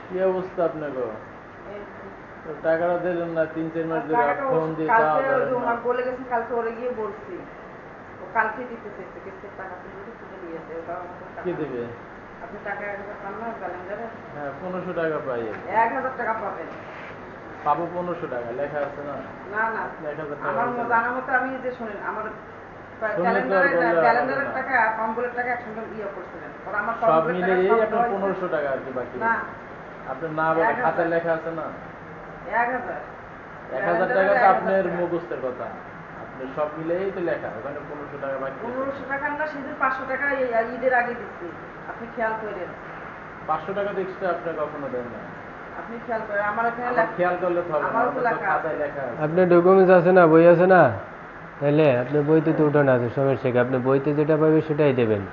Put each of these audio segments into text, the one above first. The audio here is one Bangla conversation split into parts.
কি অবস্থা আপনাকে? এই তো টাকাটা দিলেন না, 3-4 মাস ধরে টাকাটা ফোন দিয়ে চাওয়া কালকে ওই ধরেন যে না। ওনার বলে গেছেন, কালকে ওরে গিয়ে বলছি। ও কালকে দিতে চাইছে, কিস্তির টাকা তুলে তুলে দিয়েছে। ওটা আমাদের কি টাকা না। দেবে? আপনি টাকা 1000 পান না ক্যালেন্ডারে? হ্যাঁ, 1500 টাকা পাই। 1000 টাকা পাবেন। পাবো 1500 টাকা, লেখা আছে না? না না, আপনি 1000 টাকা আমার দিলেন। জানার মতো আমি যে শোনেন, আমার শুনলে তো আর বললে হবে ক্যালেন্ডারের না। টাকা কম্বলের টাকা একসঙ্গে ইয়ে করছিলেন। ওরা আমার সব কম্বলের মিলে টাকা এই সব আপনার দেওয়া হয়েছে। 1500 টাকা আর কি বাকি না, আছে। আপনার না বলে 1000 খাতায় লেখা আছে না? 1000 1000 টাকা তো 1000 আপনার টাকা। মুখস্থের কথা। আপনার সব মিলেই তো লেখা, ওখানে 1500 টাকা বাকি আছে। 1500 টাকা না, সেদিন 500 টাকা ঈদের আগে দিচ্ছি। আপনি খেয়াল করেন। 500 টাকা তো এক্সট্রা আপনি কখনো দেন না। আপনি খেয়াল করেন, আমার এখানে আমার খেয়াল করলে তো হবে না, আমার আমার তো তো লেখা খাতায় আছে। লেখা আছে। আপনার ডকুমেন্টস আছে না, বই আছে না? তাহলে আপনি বইতে তো উঠানো আছে, সমস্যা কি? আপনি বইতে যেটা পাবে সেটাই দেবেন।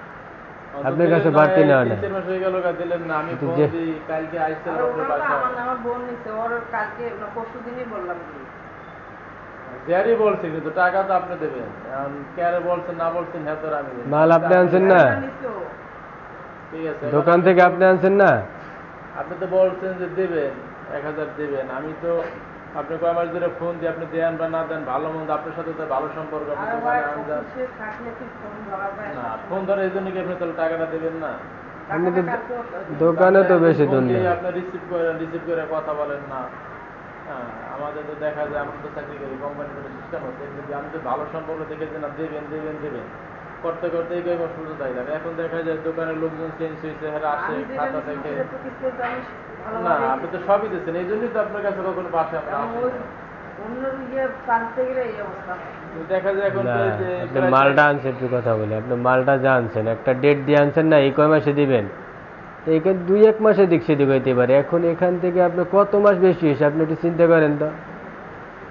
আপনার কাছে বাড়তি নেওয়া না। 3-4 মাস হয়ে গেল দিলেন না, আমি কিন্তু ফোন যে দিই, কালকে আইসেন আর আপনার ওটা তো বাসায়। আমার বোন নিছে, ওর কালকে না পরশু দিনই বললাম কি। যারই বলছি কিন্তু টাকা তো আপনি দেবেন। এখন ক্যারে বলছেন না বলছেন, হ্যাঁ তো আমি দেব। মাল আপনি আনছেন না? টাকা নিছে ও। ঠিক আছে, এবার দোকান থেকে আপনি আনছেন না? আপনি তো বলছেন যে দেবেন, 1000 দেবেন। আমি তো আপনি কয় মাস ধরে ফোন দিয়ে আপনি দেন বা না দেন, ভালো মন্দ আপনার সাথে তো ভালো সম্পর্ক, আপনি আরে দোকানে ভাই, আনছেন। অফিসে থাকলে কি ফোন ধরা যায় না, না? ফোন ধরে এই জন্য কি আপনি তাহলে টাকাটা দেবেন না? আপনি তো টাকাটা কালকে দোকানে তো বেশি দূর নেই। আপনি রিসিভ করে কথা বলেন না। হ্যাঁ, আমাদের তো দেখা যায়, আমরা তো চাকরি করি, কোম্পানির কোনো সিস্টেম আছে, কিন্তু আমি তো ভালো সম্পর্ক দেখে যে না দেবেন দেবেন দেবেন করতে করতে এই কয়েক মাস পর্যন্ত তাই এখন দেখা যায় দোকানের লোকজন চেঞ্জ হয়েছে, হ্যাঁ আসে আমি যেটা খাতা নিছি দেখে। সেটা তো কিছু তো আমি না, ভালোভাবেই আপনি তো সবই দিচ্ছেন, এই জন্যই তো আপনার কাছে কখনো বাসে আমরা এবং আসি ওই না। অন্য ইয়ে টানতে গেলে এই অবস্থা হয়। কিন্তু দেখা যায় এখন না, তো এই যে আপনি মালটা আনছেন, একটু কথা বলি। আপনি মালটা যা আনছেন, একটা ডেট দিয়ে আনছেন না, এই কয় মাসে দিবেন। তো এখানে 2-1 মাসে দিক সেদিক হইতে পারে। এখন এখান থেকে আপনি কত মাস বেশি হয়েছে আপনি একটু চিন্তা করেন তো।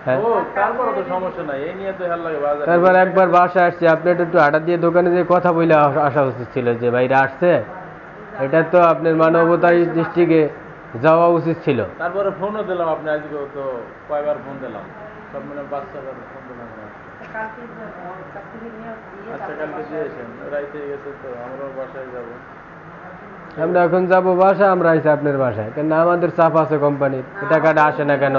হ্যাঁ, ও তারপরে তো সমস্যা নাই, এই নিয়ে তো হেল লাগে বাজারে। তারপর একবার বাসায় আসছে, আপনি একটু আটা দিয়ে দোকানে যে কথা বলে আসা উচিত ছিল যে ভাইরা আসছে। এটা তো আপনার মানবতার দৃষ্টিকে যাওয়া উচিত ছিল। তারপরে ফোনও দিলাম, আপনি আজকেও তো কয়বার ফোন দিলাম, সব মিলে 5-6 বার ফোন দিলাম। কালকে ওর কাছ থেকে নিয়ে দিয়ে আচ্ছা, তারপর কালকে বাসায় দিয়েছেন, রাইতে গেছে তো আমরাও বাসায় যাবো। আমরা এখন যাবো বাসা, আমরা আইসি আপনার বাসায়, কেন আমাদের চাপ আছে কোম্পানির, টাকাটা আসে না কেন?